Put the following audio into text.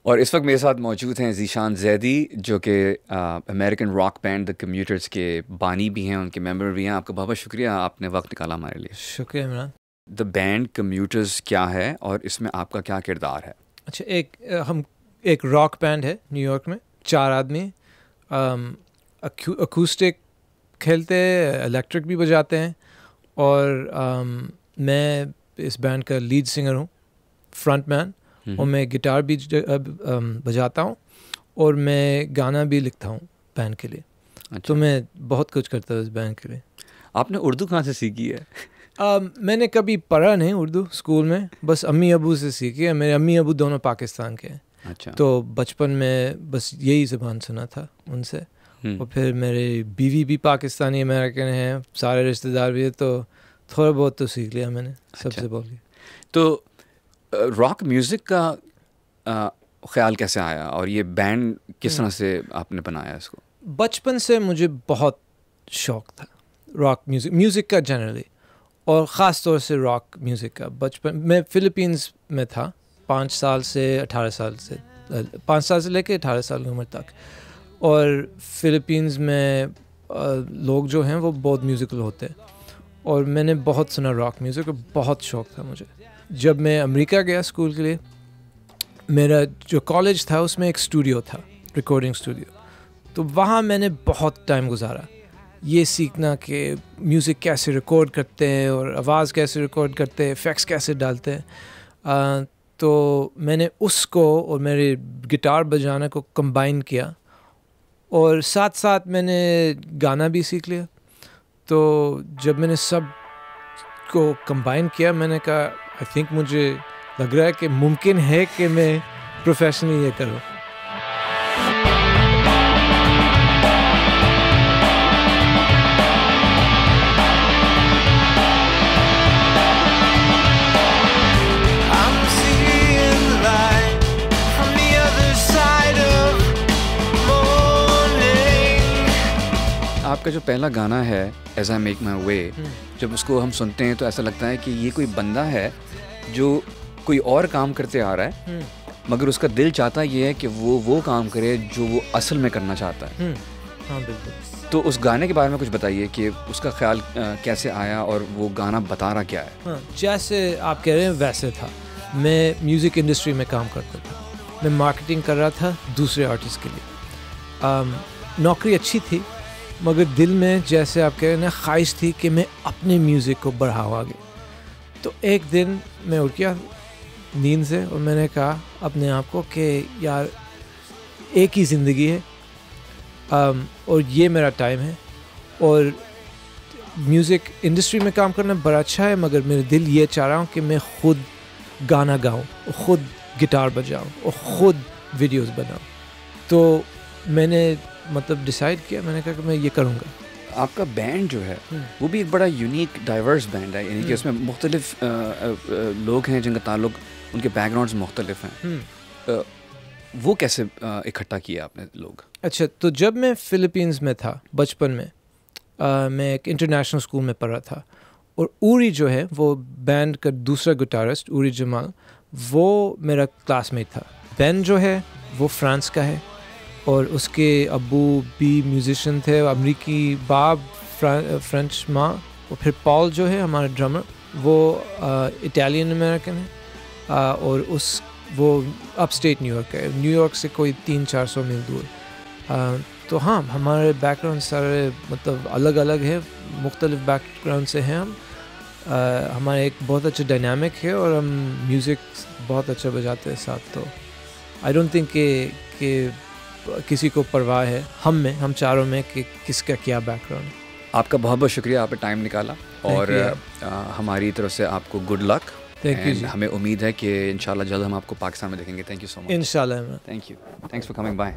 और इस वक्त मेरे साथ मौजूद हैं ज़ीशान ज़ैदी, जो कि American rock band the commuters के बानी भी हैं, उनके मेंबर भी हैं। आपका बहुत बहुत शुक्रिया, आपने वक्त निकाला हमारे लिए। शुक्रिया इमरान। द बैंड कम्यूटर्स क्या है और इसमें आपका क्या किरदार है? अच्छा, हम एक रॉक बैंड है न्यूयॉर्क में, 4 आदमी अकूस्टिक खेलते हैं, इलेक्ट्रिक भी बजाते हैं, और मैं इस बैंड का लीड सिंगर हूँ, फ्रंट मैन, और मैं गिटार भी बजाता हूँ, और मैं गाना भी लिखता हूँ बैंड के लिए। अच्छा। तो मैं बहुत कुछ करता हूँ इस बैंड के लिए। आपने उर्दू कहाँ से सीखी है? मैंने कभी पढ़ा नहीं उर्दू स्कूल में, बस अम्मी अबू से सीखी है। मेरे अम्मी अबू दोनों पाकिस्तान के हैं। अच्छा। तो बचपन में बस यही ज़बान सुना था उनसे, और फिर मेरी बीवी भी पाकिस्तानी अमेरिकन है, सारे रिश्तेदार भी है, तो थोड़ा बहुत तो सीख लिया मैंने सबसे बोली। तो रॉक म्यूज़िक का ख्याल कैसे आया और ये बैंड किस तरह से आपने बनाया इसको? बचपन से मुझे बहुत शौक था रॉक म्यूज़िक का जनरली, और ख़ास तौर से रॉक म्यूज़िक का। बचपन में फ़िलीपींस में था, 5 साल से 18 साल से 5 साल से लेकर 18 साल की उम्र तक। और फ़िलीपींस में लोग जो हैं वो बहुत म्यूज़िकल होते हैं, और मैंने बहुत सुना रॉक म्यूज़िक, और बहुत शौक था मुझे। जब मैं अमेरिका गया स्कूल के लिए, मेरा जो कॉलेज था उसमें एक स्टूडियो था, रिकॉर्डिंग स्टूडियो। तो वहाँ मैंने बहुत टाइम गुजारा ये सीखना कि म्यूज़िक कैसे रिकॉर्ड करते हैं, और आवाज़ कैसे रिकॉर्ड करते हैं, इफ़ेक्ट्स कैसे डालते हैं। तो मैंने उसको और मेरे गिटार बजाना को कंबाइन किया, और साथ साथ मैंने गाना भी सीख लिया। तो जब मैंने सब को कंबाइन किया, मैंने कहा आई थिंक मुझे लग रहा है कि मुमकिन है कि मैं प्रोफेशनली ये करूँ। आपका जो पहला गाना है एज आई मेक माई वे, जब उसको हम सुनते हैं तो ऐसा लगता है कि ये कोई बंदा है जो कोई और काम करते आ रहा है, मगर उसका दिल चाहता ये है कि वो काम करे जो वो असल में करना चाहता है। हाँ बिल्कुल। तो उस गाने के बारे में कुछ बताइए कि उसका ख्याल कैसे आया और वो गाना बता रहा क्या है? हाँ, जैसे आप कह रहे हैं वैसे था। मैं म्यूज़िक इंडस्ट्री में काम करता था, मैं मार्केटिंग कर रहा था दूसरे आर्टिस्ट के लिए। नौकरी अच्छी थी, मगर दिल में जैसे आप कह रहे हैं ना, ख्वाहिश थी कि मैं अपने म्यूज़िक को बढ़ाऊँ आगे। तो एक दिन मैं उठ गया नींद से, और मैंने कहा अपने आप को कि यार एक ही ज़िंदगी है, और ये मेरा टाइम है, और म्यूज़िक इंडस्ट्री में काम करना बड़ा अच्छा है, मगर मेरे दिल ये चाह रहा हूँ कि मैं ख़ुद गाना गाऊँ, ख़ुद गिटार बजाऊँ, और ख़ुद वीडियोस बनाऊँ। तो मैंने मतलब डिसाइड किया, मैंने कहा कि मैं ये करूँगा। आपका बैंड जो है वो भी एक बड़ा यूनिक डाइवर्स बैंड है, यानी कि उसमें मुख्तलिफ लोग हैं जिनका ताल्लुक, उनके बैकग्राउंड्स मुख्तलिफ हैं। वो कैसे इकट्ठा किया आपने लोग? अच्छा, तो जब मैं फ़िलीपींस में था बचपन में, मैं एक इंटरनेशनल स्कूल में पढ़ रहा था, और उरी जो है वो बैंड का दूसरा गिटारिस्ट उरी जमाल, वो मेरा क्लासमेट था। बेन जो है वो फ्रांस का है, और उसके अब्बू भी म्यूज़िशियन थे, अमरीकी बाप, फ्रेंच माँ। और फिर पॉल जो है हमारा ड्रमर, वो इटालियन अमेरिकन है, और वो अपस्टेट न्यूयॉर्क है, न्यूयॉर्क से कोई 300-400 मील दूर। तो हाँ, हमारे बैकग्राउंड सारे मतलब अलग अलग है, मुख्तलिफ बैकग्राउंड से हैं हम। हमारा एक बहुत अच्छा डायनामिक है, और हम म्यूज़िक बहुत अच्छा बजाते हैं साथ। तो आई डोंट थिंक कि किसी को परवाह है हम चारों में कि किसका क्या बैकग्राउंड है। आपका बहुत बहुत शुक्रिया, आपने टाइम निकाला, और हमारी तरफ से आपको गुड लक। Thank you. हमें उम्मीद है कि इंशाल्लाह जल्द हम आपको पाकिस्तान में देखेंगे। Thank you so much. इंशाल्लाह। Thank you, thanks for coming bye.